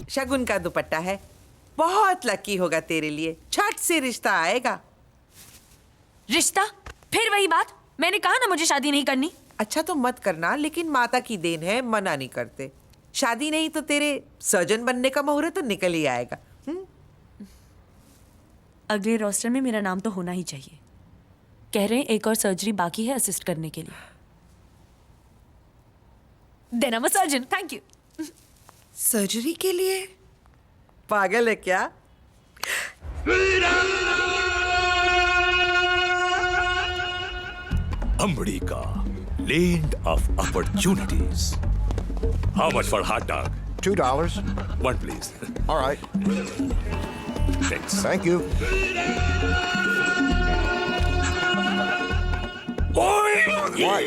शगुन का दुपट्टा है, बहुत लकी होगा तेरे लिए, झट से रिश्ता आएगा। रिश्ता? फिर वही बात, मैंने कहा ना मुझे शादी नहीं करनी। अच्छा तो मत करना, लेकिन माता की देन है, मना नहीं करते। शादी नहीं तो तेरे सर्जन बनने का मुहूर्त तो निकल ही आएगा। अगले रोस्टर में मेरा नाम तो होना ही चाहिए। कह रहे हैं एक और सर्जरी बाकी है असिस्ट करने के लिए। Then I am a surgeon, thank you. Surgery के लिए? पागल है क्या? America, land of opportunities. How much for hot dog? $2. One, please. All right. Thanks. Thank you. Oi! What?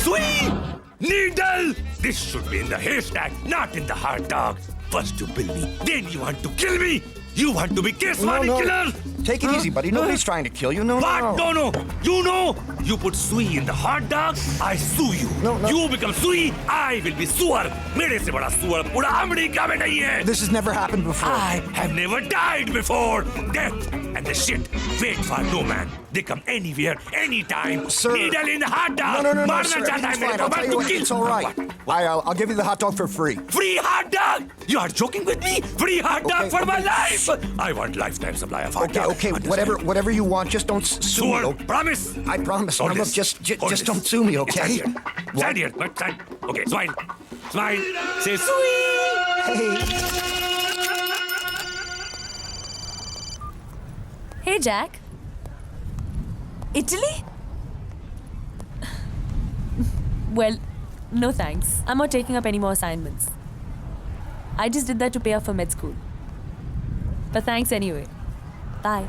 Sweet needle! This should be in the haystack, not in the hot dog. First you bill me, then you want to kill me. You want to be Keswani killer? Take it easy, buddy. Nobody's trying to kill you. No, What? no. No. You know, you put sui in the hot dog, I sue you. No. You become sui, I will be suar. मेरे से बड़ा सुअर पूरा America में नहीं है. This has never happened before. I have never died before. Death and the shit wait for no man. They come anywhere, anytime. Sir. Needle in the hot dog. No, मारना sir. चाहता है Everything's मेरे fine. को, I'll मैं tell you तो what, kill. it's all right. I'll give you the hot dog for free. Free hot dog? You are joking with me? Free hot dog Okay, for my okay. life? I want lifetime supply of hot dog. Okay, Understand? whatever you want. Just don't sue me. Suar, Okay? promise. I promise. Hold Now, look, this. just Hold this. don't sue me, okay? Stand here. Stand here. Stand. Okay, smile. Smile. Say sweet. Hey. Hey Jack. Italy? Well, no thanks. I'm not taking up any more assignments. I just did that to pay off for med school. But thanks anyway. Bye.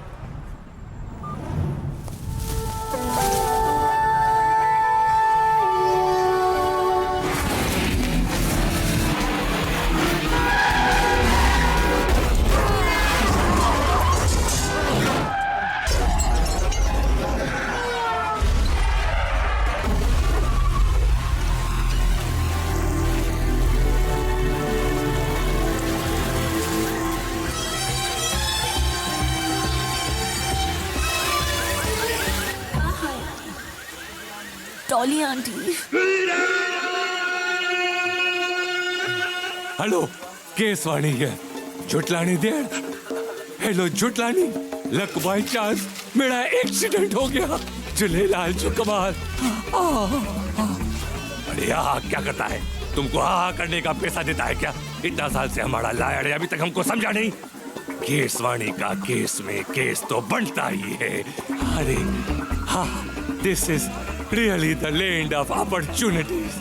Dolly auntie. Hello, Keswani है. जुटलानी देर. Hello जुटलानी. Luck by chance मेरा accident हो गया. जुलेलाल जो कमाल. अरे यार क्या करता है? तुमको हाँ करने का पैसा देता है क्या? इतना साल से हमारा लायड है, अभी तक हमको समझा नहीं. केसवानी का केस में केस तो बनता ही है. अरे हाँ, this is really the land of opportunities.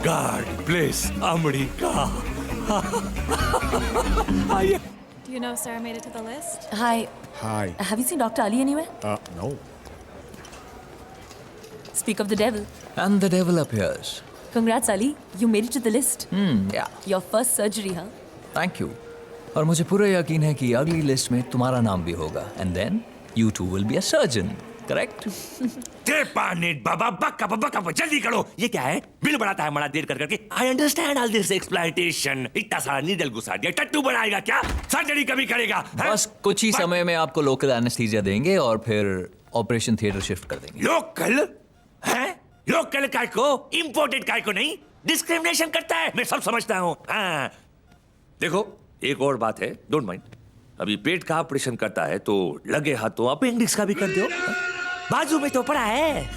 God bless America. Do you know Sarah made it to the list? Hi. Hi. Have you seen Dr. Ali anywhere? No. Speak of the devil. And the devil appears. Congrats, Ali. You made it to the list. Yeah. Your first surgery, huh? Thank you. और मुझे पूरा यकीन है कि अगली list में तुम्हारा नाम भी होगा. And then you too will be a surgeon. Correct? बाबा बक्का जल्दी करो. ये क्या है? बिल बढ़ाता है हमारा देर कर करके. I understand all this exploitation. इतना सारा नीडल घुसा दिया. टट्टू बनाएगा क्या? सर्जरी कभी करेगा? बस कुछ ही समय में आपको लोकल एनेस्थीसिया देंगे और फिर ऑपरेशन थिएटर शिफ्ट कर देंगे. लोकल है? लोकल काय को? इंपोर्टेड काय को नहीं. डिस्क्रिमिनेशन करता है. मैं सब समझता हूँ. हाँ. देखो एक और बात है. Don't mind. अभी पेट का ऑपरेशन करता है तो लगे हाथों अपेंडिक्स का भी कर दो. बाजू में तो पड़ा है.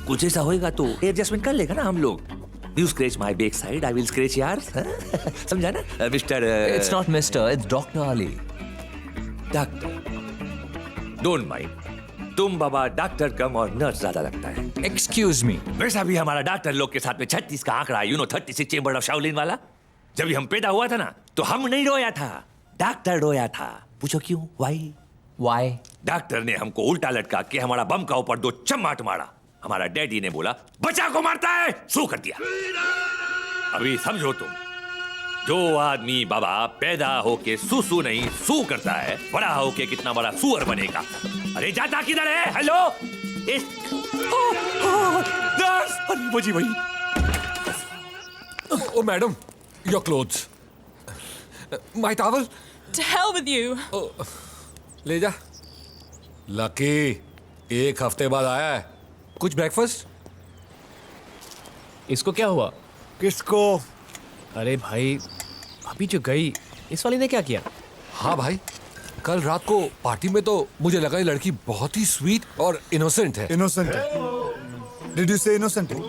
कुछ ऐसा होएगा तो एडजस्टमेंट कर लेगा ना हम लोग. You scratch my backside, I will scratch yours. समझा ना mister? It's not Mr. It's Dr. Ali. Doctor. Don't mind. तुम बाबा डॉक्टर कम और नर्स ज्यादा लगता है. Excuse me. वैसा भी हमारा डॉक्टर लोग के साथ में 36 का आंकड़ा. 36 चेंबर ऑफ शाओलिन वाला. जब हम पैदा हुआ था ना तो हम नहीं रोया था. डॉक्टर रोया था. पूछो क्यों? वाई? Why? डॉक्टर ने हमको उल्टा लटका के हमारा बम का ऊपर 2 चम्माट मारा. हमारा डैडी ने बोला बच्चा को मारता है. सू कर दिया. अभी समझो तुम. जो आदमी बाबा पैदा होके सू नहीं सू करता है, बड़ा होके कितना बड़ा सुअर बनेगा. अरे जाता किधर है? हेलो. नर्स. अरे बजी भाई. Oh, madam, your clothes. My towel To hell with you. ले जा। लकी 1 हफ्ते बाद आया है। कुछ ब्रेकफास्ट? इसको क्या हुआ? किसको? अरे भाई, अभी जो गई, इस वाली ने क्या किया? हाँ भाई, कल रात को पार्टी में तो मुझे लगा ये लड़की बहुत ही स्वीट और इनोसेंट है। इनोसेंट है? डिड यू से इनोसेंट है?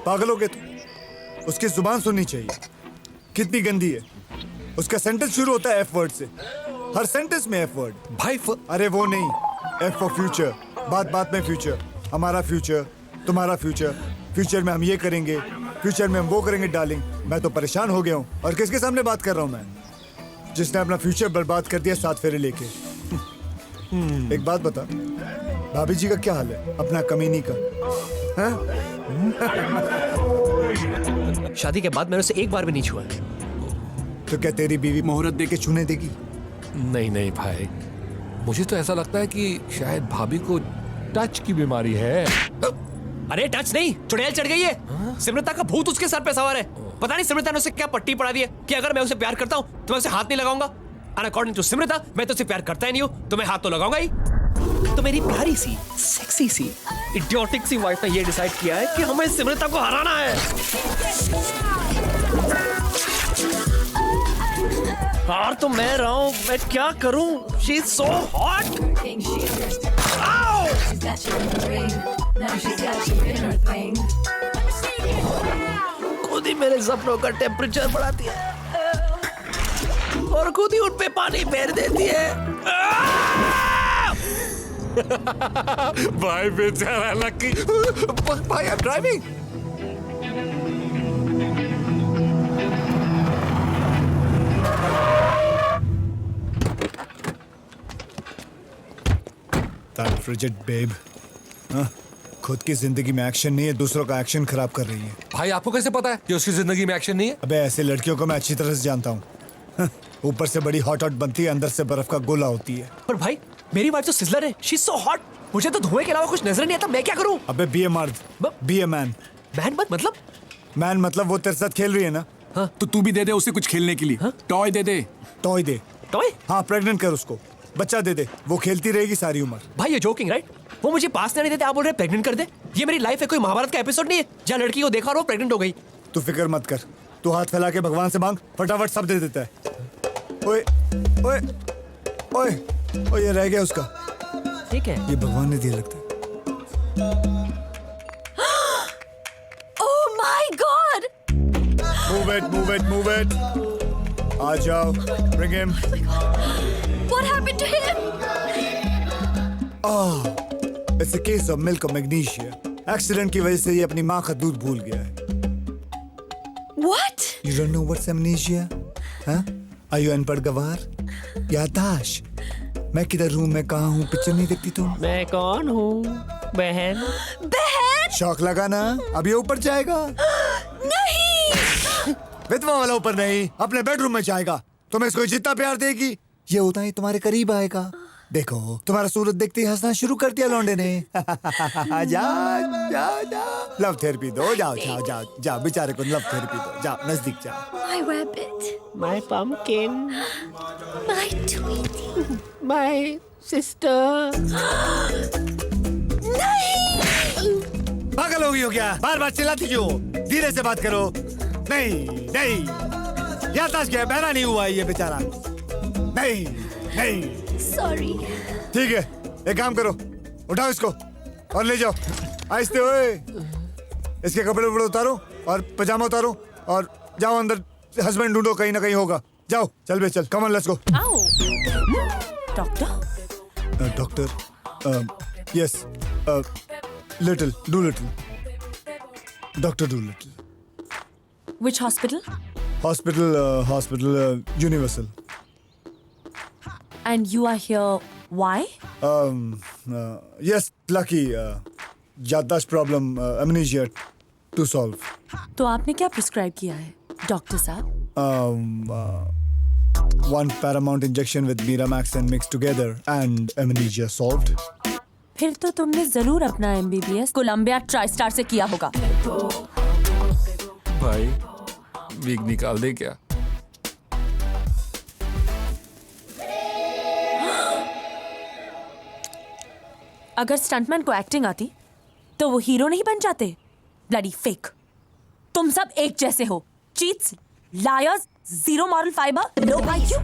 पागल हो गए तुम? उसकी जुबान सुननी चाहिए। कितनी गंदी है। उसका सेंटेंस शुरू होता है एफ वर्ड से। हर सेंटेंस में एफ वर्ड। भाई अरे वो नहीं, एफ फॉर फ्यूचर। बात बात में फ्यूचर। हमारा फ्यूचर, तुम्हारा फ्यूचर, फ्यूचर में हम ये करेंगे, फ्यूचर में हम वो करेंगे। डार्लिंग, मैं तो परेशान हो गया हूँ। और किसके सामने बात कर रहा हूँ मैं? जिसने अपना फ्यूचर बर्बाद कर दिया 7 फेरे लेके। एक बात बता, भाभी जी का क्या हाल है? अपना कमीनी का हाँ? शादी के बाद मैंने उसे एक बार भी नहीं छुआ। तो क्या तेरी बीवी मुहूर्त दे के छूने देगी? नहीं नहीं भाई, मुझे तो ऐसा लगता है कि शायद भाभी को टच की बीमारी है। अरे टच नहीं, चुड़ैल चढ़ गई है। सिमरता का भूत उसके सर पे सवार है। पता नहीं सिमरता ने उसे क्या पट्टी पड़ा दी है कि अगर मैं उसे प्यार करता हूँ तो मैं उसे हाथ नहीं लगाऊंगा। एंड अकॉर्डिंग टू सिमरता, मैं तो उसे प्यार करता ही नहीं हूँ, तो मैं हाथ तो लगाऊंगा ही। तो मेरी प्यारी सी, सेक्सी सी, इडियोटिक सी वाइफ ने ये डिसाइड किया है कि हमें सिमरता को हराना है। हार तो मैं रहा हूँ, मैं क्या करूँ? She is so hot. खुद ही मेरे सपनों का टेम्परेचर बढ़ाती है और खुद ही उन पे पानी फेर देती है। भाई बेचारा लकी। भाई I am driving. That frigid babe, हाँ? खुद की जिंदगी में एक्शन नहीं है, दूसरों का एक्शन खराब कर रही है। भाई आपको कैसे पता है कि उसकी जिंदगी में एक्शन नहीं है? अबे ऐसे लड़कियों को मैं अच्छी तरह से जानता हूँ। हाँ, ऊपर से बड़ी हॉट हॉट बनती है, अंदर से बर्फ का गोला होती है। पर भाई मेरी वाइफ तो सिजलर है। She is so hot. मुझे तो धुएं के अलावा कुछ नजर नहीं आता। मैं क्या करूं? अबे बी ए मर्द, बी ए मैन। मैन मतलब? मैन मतलब वो तेरे साथ खेल रही है ना। हाँ? तो तू भी दे दे उसे कुछ खेलने के लिए। टॉय दे दे। टॉय दे। टॉय? हाँ, प्रेग्नेंट कर उसको, बच्चा दे दे, वो खेलती रहेगी सारी उम्र। भाई ये जोकिंग राइट? वो मुझे पास नहीं देते, आप बोल रहे प्रेग्नेंट कर दे? ये मेरी लाइफ है, कोई महाभारत का एपिसोड नहीं है जहाँ लड़की को देखा और वो प्रेग्नेंट हो गई। तू फिक्र मत कर, तू हाथ फैला के भगवान से मांग, फटाफट सब दे देता है। ओए ओए ओए ओए, ये रह गया उसका। ठीक है, ये भगवान ने दिया लगता है। Oh my God! Move it, move it, move it. आ जाओ, bring him. What happened to him? It's a case of milk of magnesia. Accident की वजह से ये अपनी माँ का दूध भूल गया है। What? You don't know what's amnesia? हाँ? Are you अनपढ़ गवार? याददाश्त? मैं किधर हूँ, मैं कहाँ हूँ, पिक्चर नहीं देखती तुम? मैं कौन हूँ? बहन? बहन? शौक लगा ना, अब ये ऊपर जाएगा। नहीं! विधवा वाला ऊपर नहीं, अपने बेडरूम में जाएगा। तुम्हें इसको जितना प्यार देगी, ये उतना ही तुम्हारे करीब आएगा। देखो, तुम्हारा सूरत देखते ही हंसना शुरू कर दिया लौंडे ने। जा जा जा, लव थेरेपी दो, जाओ जाओ जाओ जाओ, बेचारे को लव थेरेपी दो, जाओ नजदीक जाओ। My rabbit. My pumpkin. My tweety. My sister. नहीं! पागल हो गई हो क्या? बार बार चिल्लाती क्यों? धीरे से बात करो। नहीं नहीं, याददाश्त क्या है, बहरा नहीं हुआ है ये बेचारा। नहीं नहीं। Sorry. ठीक है, एक काम करो, उठाओ इसको और ले जाओ। आहिस्ते हुए इसके कपड़े वपड़े उतारो और पजामा उतारो और जाओ अंदर, हस्बैंड ढूंढो, कहीं ना कहीं होगा। जाओ, चल बे चल, come on, let's go. Ow! Doctor? Doctor, yes, little, do little, doctor do little. Which hospital? Hospital universal. And you are here, why? Yes, lucky. याददाश्त प्रॉब्लम, amnesia to solve. तो आपने क्या प्रिस्क्राइब किया है, डॉक्टर साहब? One paramount injection with Miramax and mixed together and amnesia solved. फिर तो तुमने जरूर अपना MBBS कोलंबिया ट्राइस्टार से किया होगा। भाई वीक निकाल दे क्या? अगर स्टंटमैन को एक्टिंग आती तो वो हीरो नहीं बन जाते। Bloody fake. तुम सब एक जैसे हो। Cheats, lawyers, zero moral fibre, low IQ.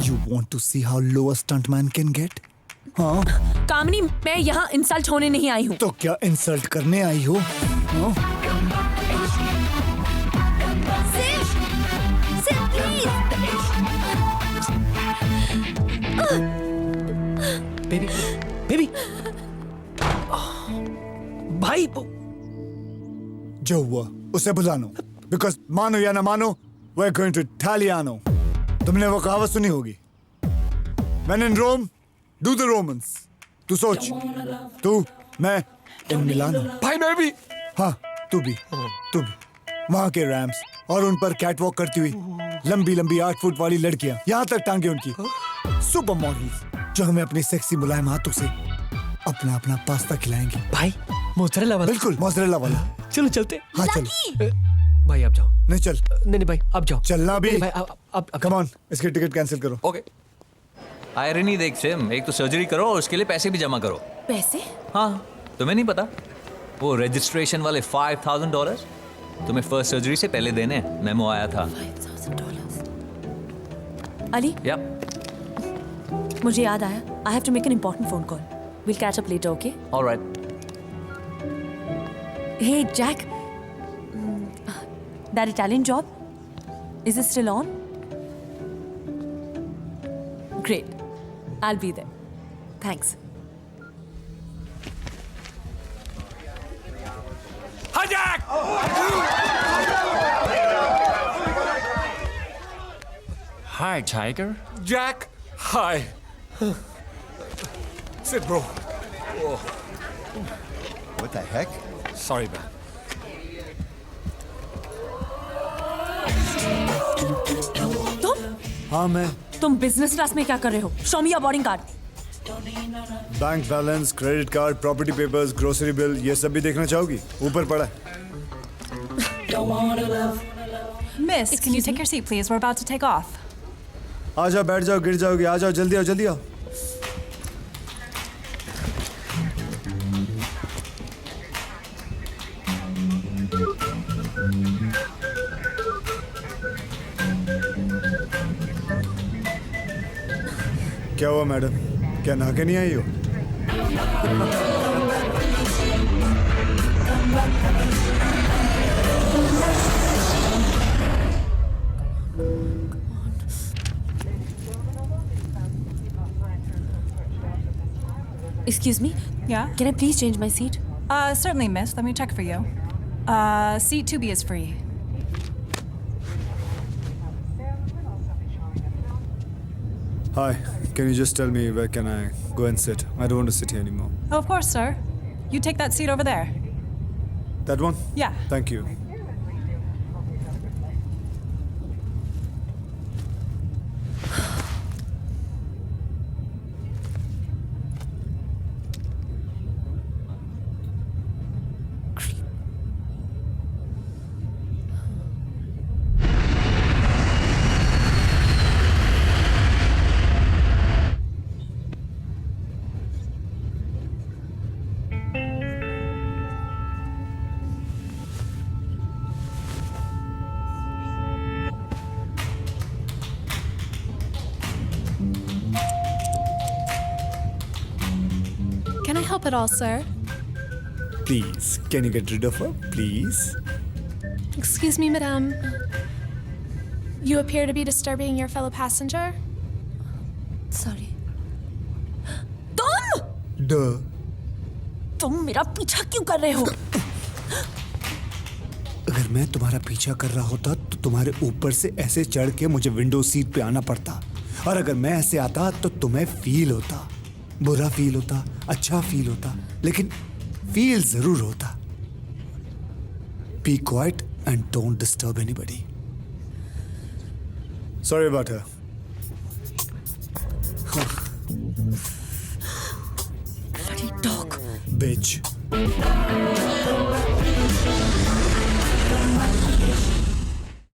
You want to see how low a stuntman can get? हाँ? कामनी, मैं यहाँ इंसल्ट होने नहीं आई हूँ। तो क्या इंसल्ट करने आई हो? हाँ? बेबी, बेबी, भाई जो हुआ उसे बुलानो। Because मानो या ना मानो, we're going to Italiano. तुमने वो कहावत सुनी होगी, When in Rome, do the Romans. तू सोच, तू, मैं, इन मिलानो। भाई मैं भी। हाँ, तू भी। वहाँ के रैम्स और उन पर कैटवॉक करती हुई लंबी लंबी 8 फुट वाली लड़कियां, यहाँ तक टांगे उनकी, सुपर मॉडल्स जो हमें अपनी सेक्सी मुलायम हाथों से अपना अपना पास्ता खिलाएंगी। भाई मोज़रेला वाला। बिल्कुल मोज़रेला वाला। चलो चलते। हाँ चलो। भाई आप जाओ। नहीं चल। नहीं भाई आप जाओ। चलना भी। नहीं भाई अब कम ऑन, इसकी टिकट कैंसिल करो। ओके। आयरनी देख सिम, एक तो सर्जरी करो और उसके लिए पैसे भी जमा करो। पैसे? हाँ, तुम्हें नहीं पता? वो रजिस्ट्रेशन वाले $5,000 तुम्हें फर्स्ट सर्जरी से पहले देने। मेमो आया था। $5,000। अली, या मुझे याद आया। I have to make an important phone call. We'll catch up later, okay? Alright. Hey, Jack. That Italian job? Is it still on? Great. I'll be there. Thanks. Hi, Jack! Hi, Tiger. Jack, hi. Sit, bro. What the heck? Sorry, man. हाँ मैं। तुम business class में क्या कर रहे हो? Show me your boarding card. Bank balance, credit card, property papers, grocery bill, ये सब भी देखना चाहोगी? ऊपर पड़ा है। Miss, can you take your seat, please? We're about to take off. आ जाओ, बैठ जाओ, गिर जाओगी। आ जाओ, जल्दी आओ, जल्दी आओ। क्या हुआ मैडम, क्या नहा के नहीं आई हो? Excuse me? Yeah? Can I please change my seat? Certainly, miss. Let me check for you. Seat 2B is free. Hi, can you just tell me where can I go and sit? I don't want to sit here anymore. Oh, of course, sir. You take that seat over there. That one? Yeah. Thank you. Can I help at all, sir? Please, can you get rid of her, please? Excuse me, madame. You appear to be disturbing your fellow passenger. Sorry. तुम! Duh. तुम मेरा पीछा क्यों कर रहे हो? अगर मैं तुम्हारा पीछा कर रहा होता तो तुम्हारे ऊपर से ऐसे चढ़ के मुझे विंडो सीट पे आना पड़ता, और अगर मैं ऐसे आता तो तुम्हें फील होता, बुरा फील होता, अच्छा फील होता, लेकिन फील जरूर होता। Be quiet and don't disturb anybody. Sorry about her. Bloody dog. Bitch.